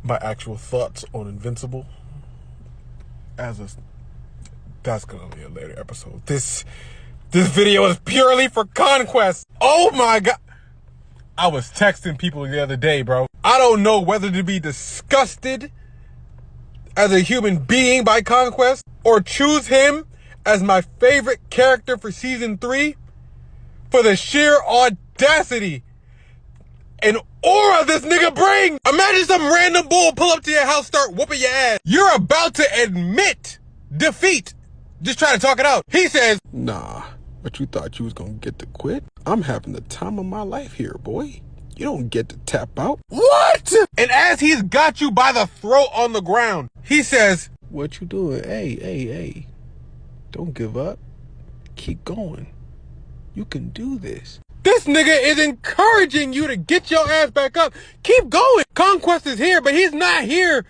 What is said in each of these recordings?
my actual thoughts on Invincible that's gonna be a later episode. This video is purely for Conquest. Oh my god. I was texting people the other day, bro. I don't know whether to be disgusted as a human being by Conquest or choose him as my favorite character for season 3 for the sheer audacity and aura this nigga brings. Imagine some random bull pull up to your house, start whooping your ass. You're about to admit defeat. Just try to talk it out. He says, nah, but you thought you was gonna get to quit? I'm having the time of my life here, boy. You don't get to tap out. What? And as he's got you by the throat on the ground, he says, what you doing? Hey. Don't give up. Keep going. You can do this. This nigga is encouraging you to get your ass back up. Keep going. Conquest is here, but he's not here.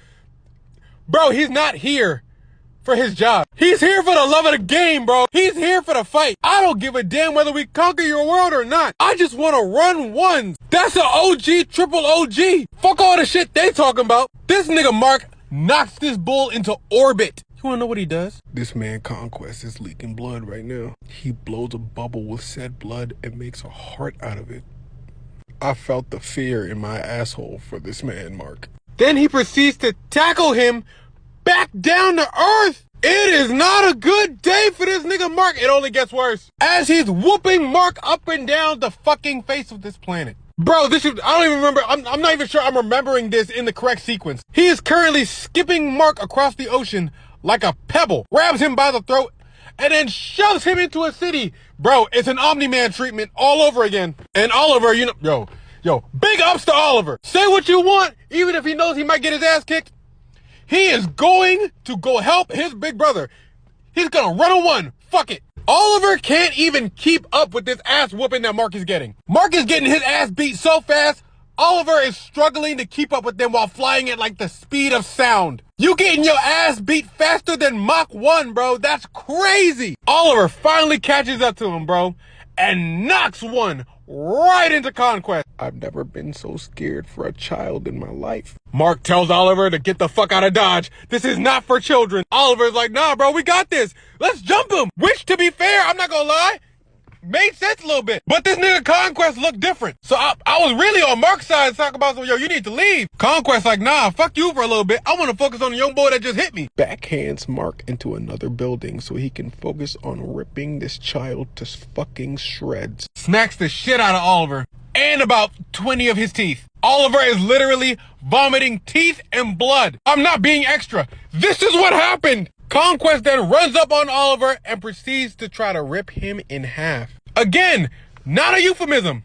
Bro, he's not here for his job. He's here for the love of the game, bro. He's here for the fight. I don't give a damn whether we conquer your world or not. I just want to run ones. That's an OG, triple OG. Fuck all the shit they talking about. This nigga Mark knocks this bull into orbit. You wanna know what he does? This man Conquest is leaking blood right now. He blows a bubble with said blood and makes a heart out of it. I felt the fear in my asshole for this man, Mark. Then he proceeds to tackle him back down to earth. It is not a good day for this nigga Mark. It only gets worse as he's whooping Mark up and down the fucking face of this planet. Bro, I don't even remember. I'm not even sure I'm remembering this in the correct sequence. He is currently skipping Mark across the ocean like a pebble, grabs him by the throat, and then shoves him into a city. Bro, it's an Omni-Man treatment all over again. And Oliver, you know, yo, big ups to Oliver. Say what you want, even if he knows he might get his ass kicked. He is going to go help his big brother. He's gonna run a one. Fuck it. Oliver can't even keep up with this ass whooping that Mark is getting. Mark is getting his ass beat so fast, Oliver is struggling to keep up with them while flying at like the speed of sound. You getting your ass beat faster than Mach 1, bro. That's crazy. Oliver finally catches up to him, bro, and knocks one right into Conquest. I've never been so scared for a child in my life. Mark tells Oliver to get the fuck out of Dodge. This is not for children. Oliver's like, nah, bro, we got this. Let's jump him. Which, to be fair, I'm not gonna lie, made sense a little bit. But this nigga Conquest looked different. So I was really on Mark's side talking about, yo, you need to leave. Conquest like, nah, fuck you for a little bit. I want to focus on the young boy that just hit me. Backhands Mark into another building so he can focus on ripping this child to fucking shreds. Smacks the shit out of Oliver and about 20 of his teeth. Oliver is literally vomiting teeth and blood. I'm not being extra. This is what happened. Conquest then runs up on Oliver and proceeds to try to rip him in half. Again, not a euphemism.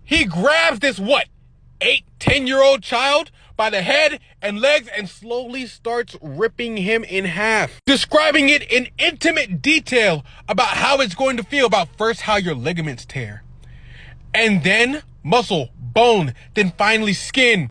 He grabs this, 10-year-old child by the head and legs and slowly starts ripping him in half. Describing it in intimate detail about how it's going to feel, about first how your ligaments tear. And then muscle, bone, then finally skin.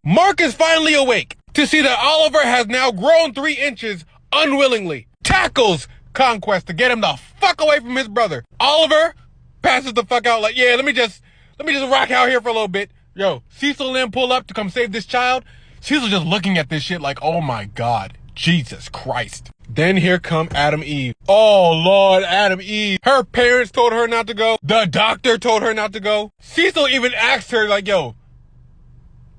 Mark is finally awake to see that Oliver has now grown 3 inches unwillingly. Tackles Conquest to get him the fuck away from his brother. Oliver passes the fuck out like, yeah, let me just rock out here for a little bit. Yo, Cecil and them pull up to come save this child. Cecil just looking at this shit like, oh my God, Jesus Christ. Then here come Adam Eve. Oh Lord, Adam Eve. Her parents told her not to go. The doctor told her not to go. Cecil even asked her like, yo,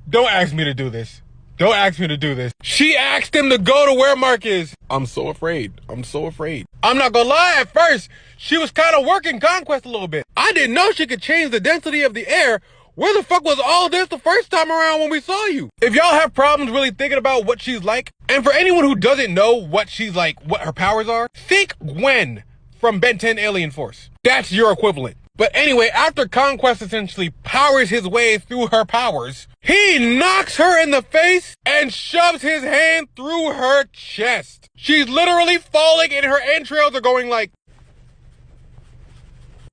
don't ask me to do this. Don't ask me to do this. She asked him to go to where Mark is. I'm so afraid. I'm so afraid. I'm not gonna lie, at first, she was kind of working Conquest a little bit. I didn't know she could change the density of the air. Where the fuck was all this the first time around when we saw you? If y'all have problems really thinking about what she's like, and for anyone who doesn't know what she's like, what her powers are, think Gwen from Ben 10 Alien Force. That's your equivalent. But anyway, after Conquest essentially powers his way through her powers, he knocks her in the face and shoves his hand through her chest. She's literally falling and her entrails are going like...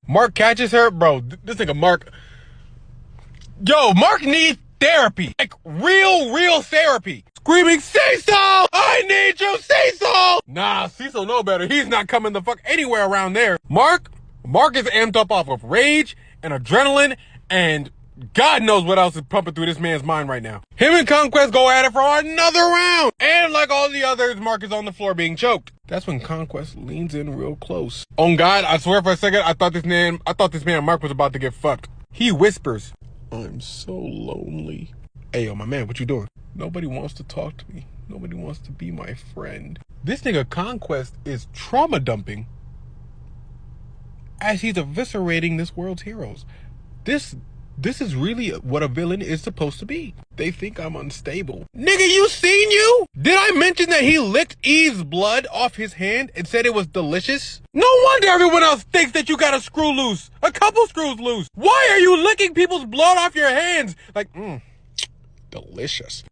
Mark catches her. Bro, this nigga Mark... Yo, Mark needs therapy. Like, real therapy. Screaming, Cecil! I need you, Cecil! Nah, Cecil know better. He's not coming the fuck anywhere around there. Mark is amped up off of rage and adrenaline and God knows what else is pumping through this man's mind right now. Him and Conquest go at it for another round. And like all the others, Mark is on the floor being choked. That's when Conquest leans in real close. On God, I swear for a second, I thought this man Mark was about to get fucked. He whispers, I'm so lonely. hey, yo, my man, what you doing? Nobody wants to talk to me. Nobody wants to be my friend. This nigga Conquest is trauma dumping as he's eviscerating this world's heroes. This is really what a villain is supposed to be. They think I'm unstable. Nigga, you seen you? Did I mention that he licked Eve's blood off his hand and said it was delicious? No wonder everyone else thinks that you got a screw loose. A couple screws loose. Why are you licking people's blood off your hands? Like, Delicious.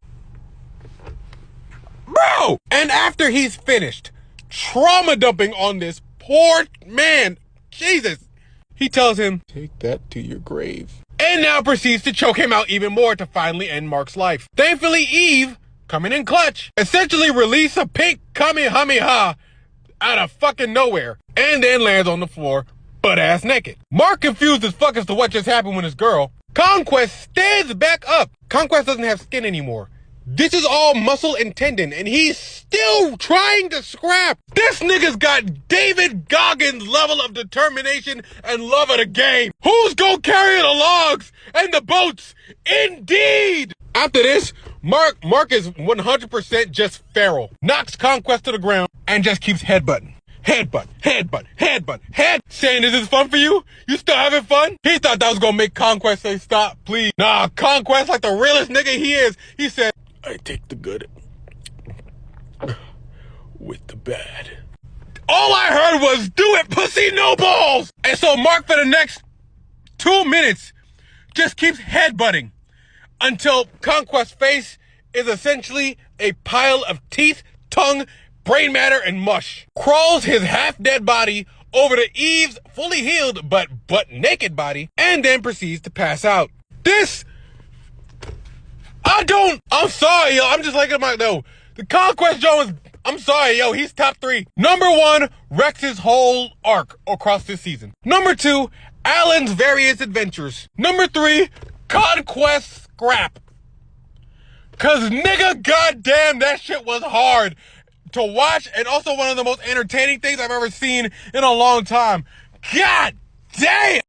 Bro! And after he's finished trauma dumping on this poor man, Jesus, he tells him, take that to your grave. And now proceeds to choke him out even more to finally end Mark's life. Thankfully, Eve, coming in clutch, essentially released a pink Kamehameha out of fucking nowhere, and then lands on the floor, butt-ass naked. Mark, confused as fuck as to what just happened with his girl, Conquest stands back up. Conquest doesn't have skin anymore. This is all muscle and tendon, and he's still trying to scrap. This nigga's got David Goggins' level of determination and love of the game. Who's gonna carry the logs and the boats? Indeed! After this, Mark is 100% just feral. Knocks Conquest to the ground and just keeps headbutting. Headbutt. Saying, this is fun for you? You still having fun? He thought that was gonna make Conquest say, stop, please. Nah, Conquest, like the realest nigga he is, he said, I take the good with the bad. All I heard was, do it, pussy, no balls! And so Mark, for the next 2 minutes, just keeps headbutting until Conquest's face is essentially a pile of teeth, tongue, brain matter, and mush. Crawls his half-dead body over to Eve's fully healed but naked body, and then proceeds to pass out. I'm sorry, yo. I'm just like, the Conquest Jones, I'm sorry, yo. He's top 3. Number 1, Rex's whole arc across this season. Number 2, Alan's various adventures. Number 3, Conquest scrap. Cause nigga, goddamn, that shit was hard to watch, and also one of the most entertaining things I've ever seen in a long time. God damn!